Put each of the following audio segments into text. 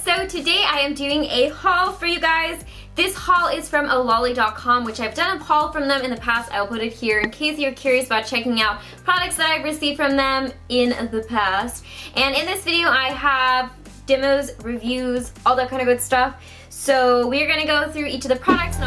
So today I am doing a haul for you guys. This haul is from ololly.com, which I've done a haul from them in the past. I'll put it here in case you're curious about checking out products that I've received from them in the past. And in this video I have demos, reviews, all that kind of good stuff. So we're gonna go through each of the products.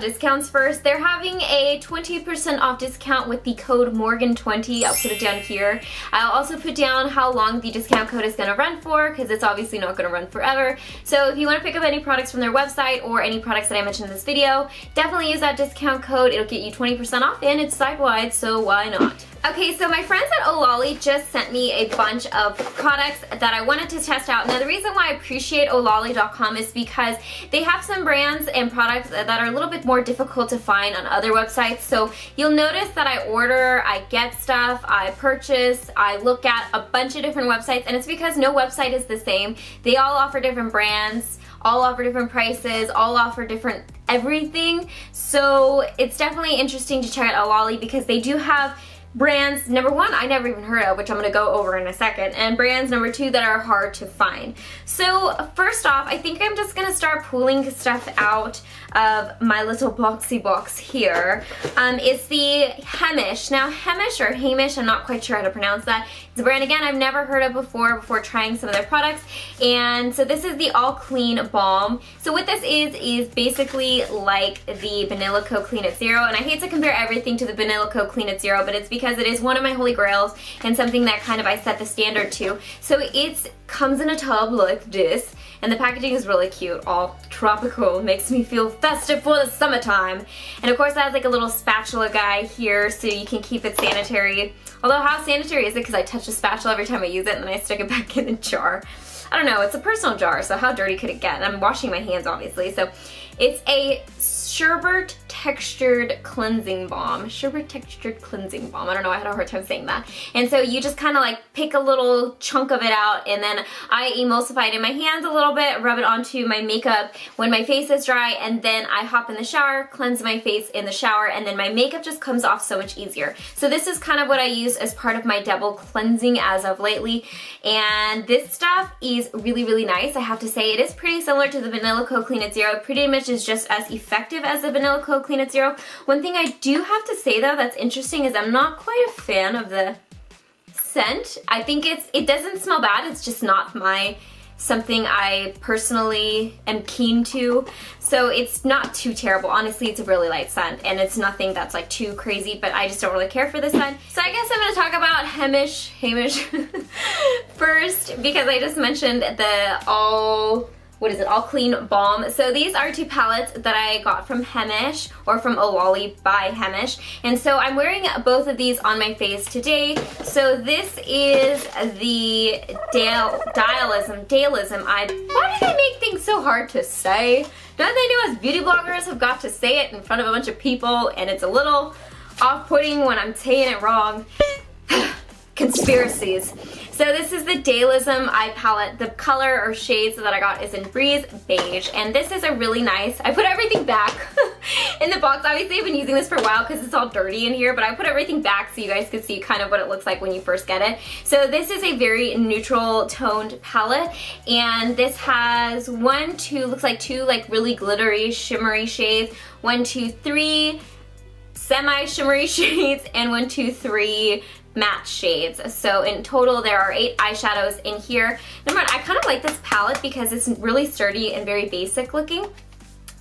Discounts first. They're having a 20% off discount with the code Morgan20. I'll put it down here. I'll also put down how long the discount code is going to run for, because it's obviously not going to run forever. So if you want to pick up any products from their website or any products that I mentioned in this video, definitely use that discount code. It'll get you 20% off and it's site-wide, so why not? Okay, so my friends at Ololly just sent me a bunch of products that I wanted to test out. Now the reason why I appreciate ololly.com is because they have some brands and products that are a little bit more difficult to find on other websites. So you'll notice that I order, I get stuff, I purchase, I look at a bunch of different websites, and it's because no website is the same. They all offer different brands, all offer different prices, all offer different everything. So it's definitely interesting to check out Ololly because they do have brands, number one, I never even heard of, which I'm going to go over in a second, and brands, number two, that are hard to find. So first off, I think I'm just going to start pulling stuff out of my little boxy box here. It's the Heimish. Now Heimish or Heimish, I'm not quite sure how to pronounce that. It's a brand, again, I've never heard of before trying some of their products. And so this is the All Clean Balm. So what this is basically like the Vanilla Co Clean It Zero, and I hate to compare everything to the Vanilla Co Clean It Zero, but it's because it is one of my holy grails and something that kind of I set the standard to. So it comes in a tub like this, and the packaging is really cute, all tropical, makes me feel festive for the summertime. And of course it has like a little spatula guy here so you can keep it sanitary. Although how sanitary is it, because I touch the spatula every time I use it and then I stick it back in the jar. I don't know, it's a personal jar, so how dirty could it get? And I'm washing my hands obviously. So it's a sherbet textured cleansing balm. Sherbet textured cleansing balm. I don't know, I had a hard time saying that. And so you just kind of like pick a little chunk of it out, and then I emulsify it in my hands a little bit, rub it onto my makeup when my face is dry, and then I hop in the shower, cleanse my face in the shower, and then my makeup just comes off so much easier. So this is kind of what I use as part of my double cleansing as of lately. And this stuff is really, really nice. I have to say it is pretty similar to the Vanilla Co Clean It Zero. It pretty much is just as effective as the Vanilla Co Clean It Zero. One thing I do have to say though that's interesting is I'm not quite a fan of the scent. I think it doesn't smell bad, it's just not something I personally am keen to. So it's not too terrible. Honestly, it's a really light scent and it's nothing that's like too crazy, but I just don't really care for this scent. So I guess I'm gonna talk about Heimish first, because I just mentioned the All Clean Balm. So these are two palettes that I got from Heimish, or from Ololly by Heimish. And so I'm wearing both of these on my face today. So this is the Dailism. Why did I make things so hard to say? Don't they know us beauty bloggers have got to say it in front of a bunch of people, and it's a little off-putting when I'm saying it wrong. Conspiracies. So this is the Dailism eye palette. The color or shades that I got is in Breeze Beige, and this is a really nice, I put everything back in the box. Obviously I've been using this for a while because it's all dirty in here, but I put everything back so you guys could see kind of what it looks like when you first get it. So this is a very neutral toned palette, and this has looks like two like really glittery shimmery shades, 1, 2, 3 semi-shimmery shades, and 1, 2, 3 matte shades. So in total there are 8 eyeshadows in here. Number one, I kind of like this palette because it's really sturdy and very basic looking.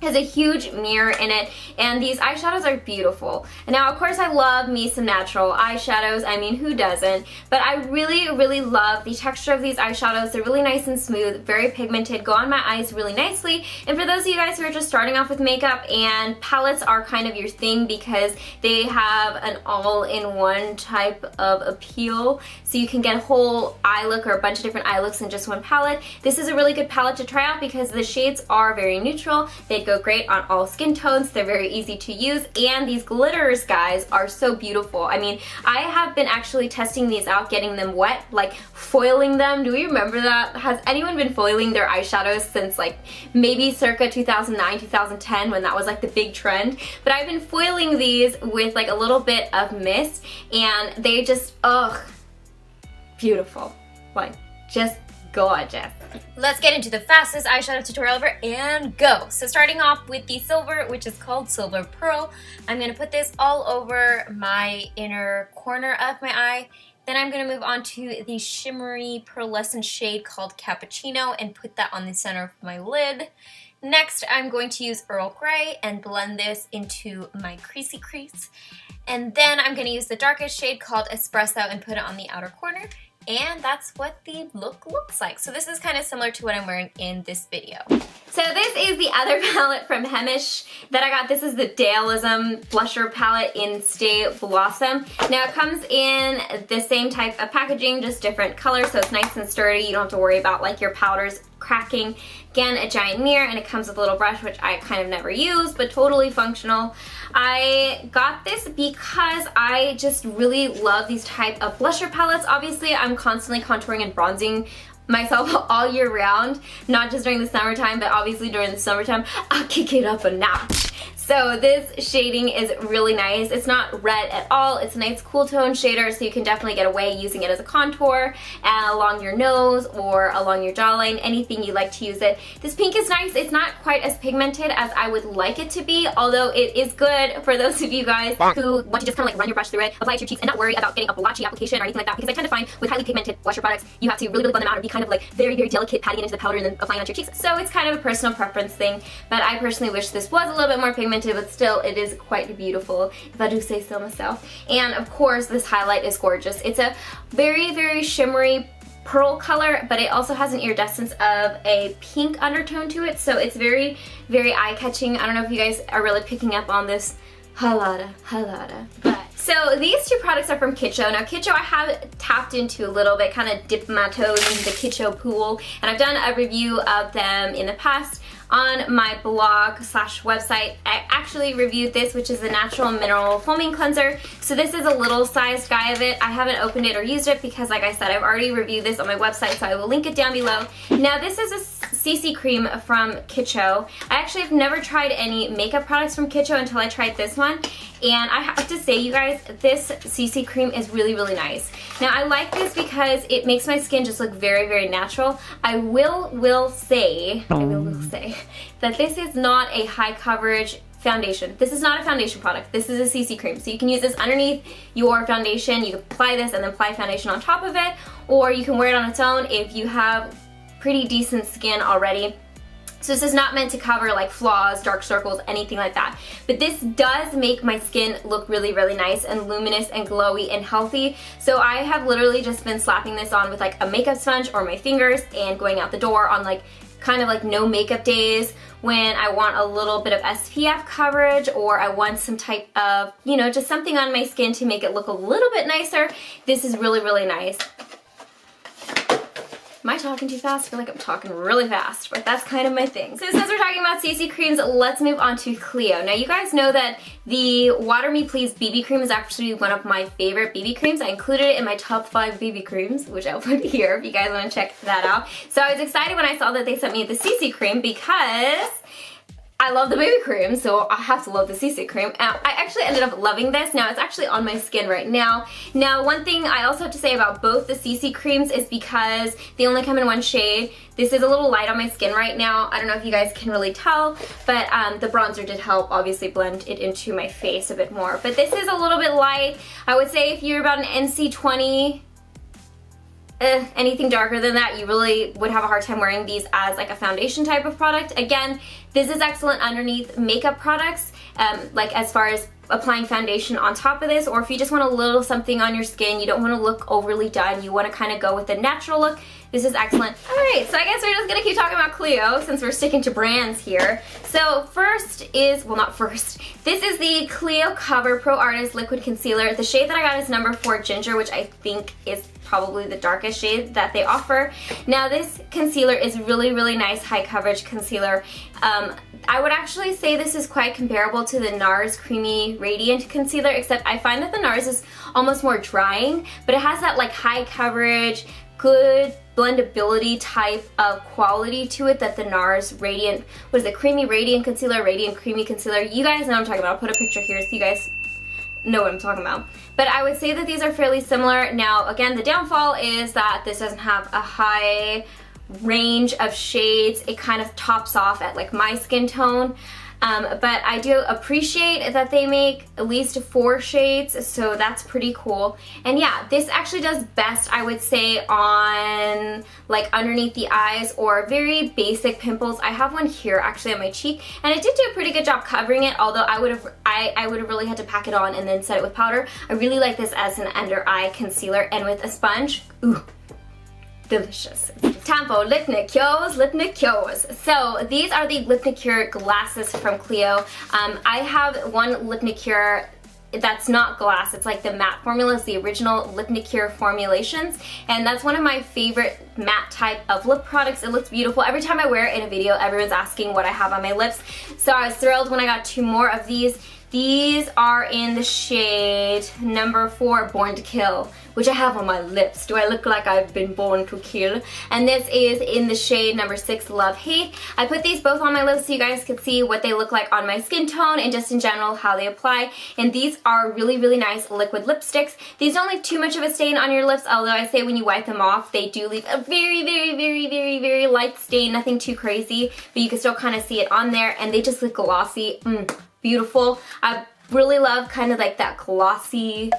It has a huge mirror in it, and these eyeshadows are beautiful. And now of course I love me some natural eyeshadows, I mean who doesn't, but I really, really love the texture of these eyeshadows. They're really nice and smooth, very pigmented, go on my eyes really nicely. And for those of you guys who are just starting off with makeup and palettes are kind of your thing because they have an all-in-one type of appeal, so you can get a whole eye look or a bunch of different eye looks in just one palette, this is a really good palette to try out because the shades are very neutral. They go go great on all skin tones. They're very easy to use, and these glitters, guys, are so beautiful. I mean, I have been actually testing these out, getting them wet, like foiling them. Do we remember that? Has anyone been foiling their eyeshadows since like maybe circa 2009, 2010 when that was like the big trend? But I've been foiling these with like a little bit of mist, and they just, ugh, beautiful. Like, just gorgeous. Let's get into the fastest eyeshadow tutorial ever and go. So starting off with the silver, which is called Silver Pearl. I'm going to put this all over my inner corner of my eye. Then I'm going to move on to the shimmery pearlescent shade called Cappuccino and put that on the center of my lid. Next, I'm going to use Earl Grey and blend this into my creasy crease. And then I'm going to use the darkest shade called Espresso and put it on the outer corner. And that's what the look looks like. So this is kind of similar to what I'm wearing in this video. So this is the other palette from Heimish that I got. This is the Dailism blusher palette in Stay Blossom. Now it comes in the same type of packaging, just different colors, so it's nice and sturdy. You don't have to worry about like your powders cracking. Again, a giant mirror, and it comes with a little brush, which I kind of never use, but totally functional. I got this because I just really love these type of blusher palettes. Obviously, I'm constantly contouring and bronzing myself all year round, not just during the summertime, but obviously during the summertime, I'll kick it up a notch. So this shading is really nice. It's not red at all. It's a nice cool tone shader, so you can definitely get away using it as a contour along your nose or along your jawline, anything you like to use it. This pink is nice. It's not quite as pigmented as I would like it to be, although it is good for those of you guys who want to just kind of like run your brush through it, apply it to your cheeks, and not worry about getting a blotchy application or anything like that, because I tend to find with highly pigmented blusher products, you have to really blend them out or be kind of like very, very delicate, patting it into the powder and then applying it onto your cheeks. So it's kind of a personal preference thing, but I personally wish this was a little bit more pigmented, but still it is quite beautiful, if I do say so myself. And of course this highlight is gorgeous. It's a very, very shimmery pearl color, but it also has an iridescence of a pink undertone to it, so it's very, very eye-catching. I don't know if you guys are really picking up on this highlighter, but so these two products are from KICHO. Now KICHO I have tapped into a little bit, kind of dipped my toes into the KICHO pool, and I've done a review of them in the past on my blog / website. I actually reviewed this, which is the Natural Mineral Foaming Cleanser. So this is a little sized guy of it. I haven't opened it or used it because, like I said, I've already reviewed this on my website, so I will link it down below. Now this is a CC cream from KICHO. I actually have never tried any makeup products from KICHO until I tried this one, and I have to say, you guys, this CC cream is really, really nice. Now I like this because it makes my skin just look very, very natural. I will say that this is not a high coverage foundation. This is not a foundation product. This is a CC cream. So you can use this underneath your foundation. You can apply this and then apply foundation on top of it, or you can wear it on its own if you have pretty decent skin already. So this is not meant to cover like flaws, dark circles, anything like that. But this does make my skin look really, really nice and luminous and glowy and healthy. So I have literally just been slapping this on with like a makeup sponge or my fingers and going out the door on like kind of like no makeup days when I want a little bit of SPF coverage, or I want some type of, you know, just something on my skin to make it look a little bit nicer. This is really, really nice. Am I talking too fast? I feel like I'm talking really fast, but that's kind of my thing. So since we're talking about CC creams, let's move on to Clio. Now you guys know that the Water Me Please BB cream is actually one of my favorite BB creams. I included it in my top 5 BB creams, which I'll put here if you guys want to check that out. So I was excited when I saw that they sent me the CC cream because I love the BB cream, so I have to love the CC cream. I actually ended up loving this. Now it's actually on my skin right now. Now one thing I also have to say about both the CC creams is because they only come in one shade. This is a little light on my skin right now. I don't know if you guys can really tell, but the bronzer did help obviously blend it into my face a bit more. But this is a little bit light. I would say if you're about an NC20, anything darker than that, you really would have a hard time wearing these as like a foundation type of product. Again, this is excellent underneath makeup products, like as far as applying foundation on top of this, or if you just want a little something on your skin, you don't want to look overly done, you want to kind of go with a natural look, This is excellent. Alright, so I guess we're just gonna keep talking about Clio since we're sticking to brands here. So first is, well not first, this is the Clio Cover Pro Artist Liquid Concealer. The shade that I got is number 4 Ginger, which I think is probably the darkest shade that they offer. Now this concealer is really, really nice high coverage concealer. I would actually say this is quite comparable to the NARS Creamy Radiant Concealer, except I find that the NARS is almost more drying, but it has that like high coverage, good blendability type of quality to it that the NARS Radiant, what is it, Creamy Radiant Concealer, Radiant Creamy Concealer, you guys know what I'm talking about. I'll put a picture here so you guys know what I'm talking about. But I would say that these are fairly similar. Now again, the downfall is that this doesn't have a high range of shades. It kind of tops off at like my skin tone. But I do appreciate that they make at least 4 shades, so that's pretty cool. And yeah, this actually does best, I would say, on like underneath the eyes or very basic pimples. I have one here actually on my cheek, and it did do a pretty good job covering it, although I would have really had to pack it on and then set it with powder. I really like this as an under eye concealer, and with a sponge, ooh, delicious. Time for Lipnicures. So these are the Lipnicure glasses from Clio. I have one Lipnicure that's not glass, it's like the matte formula, it's the original Lipnicure formulations, and that's one of my favorite matte type of lip products. It looks beautiful. Every time I wear it in a video, everyone's asking what I have on my lips, so I was thrilled when I got 2 more of these. These are in the shade number 4, Born to Kill, which I have on my lips. Do I look like I've been born to kill? And this is in the shade number 6, Love Hate. I put these both on my lips so you guys can see what they look like on my skin tone and just in general how they apply. And these are really, really nice liquid lipsticks. These don't leave too much of a stain on your lips, although I say when you wipe them off, they do leave a very, very, very, very, very light stain. Nothing too crazy, but you can still kind of see it on there, and they just look glossy. Beautiful. I really love kind of like that glossy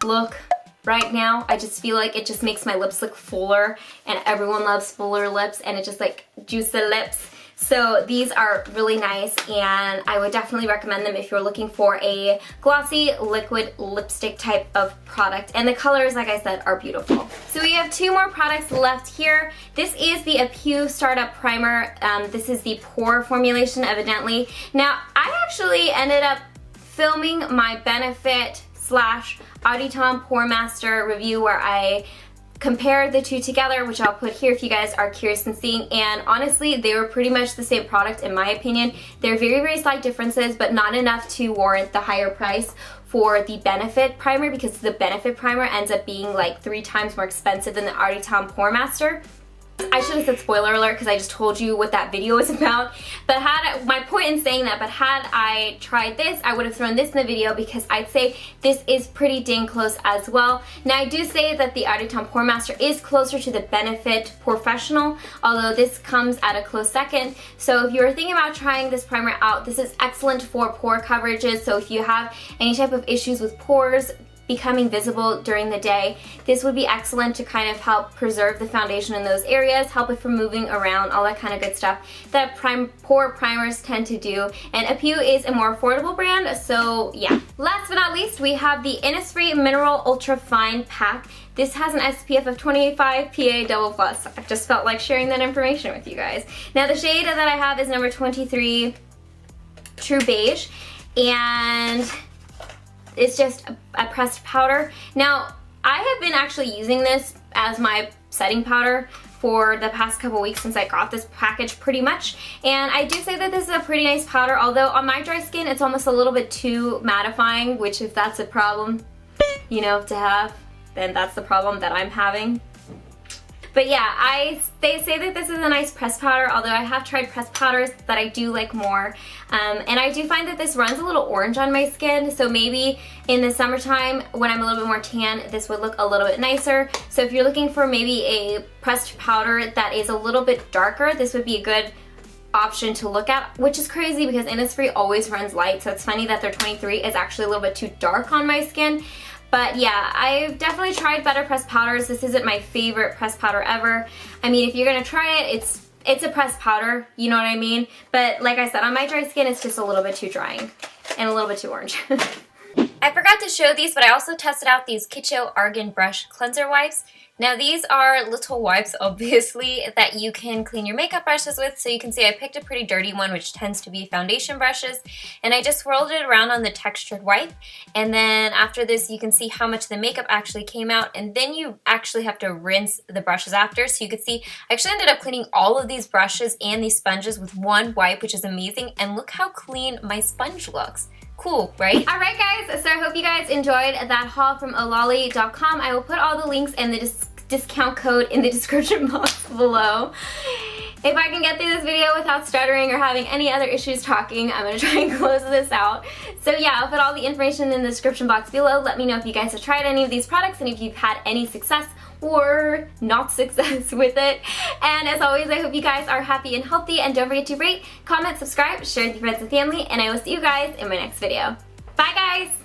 look right now. I just feel like it just makes my lips look fuller, and everyone loves fuller lips, and it just like juicy lips. So these are really nice, and I would definitely recommend them if you're looking for a glossy liquid lipstick type of product. And the colors, like I said, are beautiful. So we have 2 more products left here. This is the Etude Startup Primer. This is the PORE formulation, evidently. Now, I actually ended up filming my Benefit / ARITAUM Pore Master review where I compare the 2 together, which I'll put here if you guys are curious in seeing, and honestly they were pretty much the same product in my opinion. They're very, very slight differences, but not enough to warrant the higher price for the Benefit primer, because the Benefit primer ends up being like 3 times more expensive than the ARITAUM Pore Master. I should have said spoiler alert because I just told you what that video was about, but my point in saying that, but had I tried this, I would have thrown this in the video because I'd say this is pretty dang close as well. Now I do say that the ARITAUM Pore Master is closer to the Benefit POREFESSIONAL, although this comes at a close second. So if you're thinking about trying this primer out, this is excellent for pore coverages. So if you have any type of issues with pores becoming visible during the day, this would be excellent to kind of help preserve the foundation in those areas, help it from moving around, all that kind of good stuff that pore primers tend to do. And Etude is a more affordable brand, so yeah. Last but not least, we have the Innisfree Mineral Ultrafine Pact. This has an SPF of 25 PA++. I just felt like sharing that information with you guys. Now the shade that I have is number 23, True Beige, and it's just a pressed powder. Now, I have been actually using this as my setting powder for the past couple weeks since I got this package pretty much. And I do say that this is a pretty nice powder, although on my dry skin it's almost a little bit too mattifying, which if that's a problem, you know, to have, then that's the problem that I'm having. But yeah, they say that this is a nice pressed powder, although I have tried pressed powders that I do like more. And I do find that this runs a little orange on my skin, so maybe in the summertime when I'm a little bit more tan, this would look a little bit nicer. So if you're looking for maybe a pressed powder that is a little bit darker, this would be a good option to look at, which is crazy because Innisfree always runs light, so it's funny that their 23 is actually a little bit too dark on my skin. But yeah, I've definitely tried better pressed powders. This isn't my favorite pressed powder ever. I mean, if you're gonna try it, it's a pressed powder, you know what I mean? But like I said, on my dry skin, it's just a little bit too drying and a little bit too orange. I forgot to show these, but I also tested out these KICHO Argan Brush Cleanser Wipes. Now these are little wipes, obviously, that you can clean your makeup brushes with. So you can see I picked a pretty dirty one, which tends to be foundation brushes, and I just swirled it around on the textured wipe. And then after this, you can see how much the makeup actually came out, and then you actually have to rinse the brushes after. So you can see I actually ended up cleaning all of these brushes and these sponges with one wipe, which is amazing. And look how clean my sponge looks. Cool, right? Alright guys, so I hope you guys enjoyed that haul from olali.com. I will put all the links and the discount code in the description box below. If I can get through this video without stuttering or having any other issues talking, I'm going to try and close this out. So yeah, I'll put all the information in the description box below. Let me know if you guys have tried any of these products and if you've had any success or not success with it. And as always, I hope you guys are happy and healthy, and don't forget to rate, comment, subscribe, share with your friends and family, and I will see you guys in my next video. Bye guys!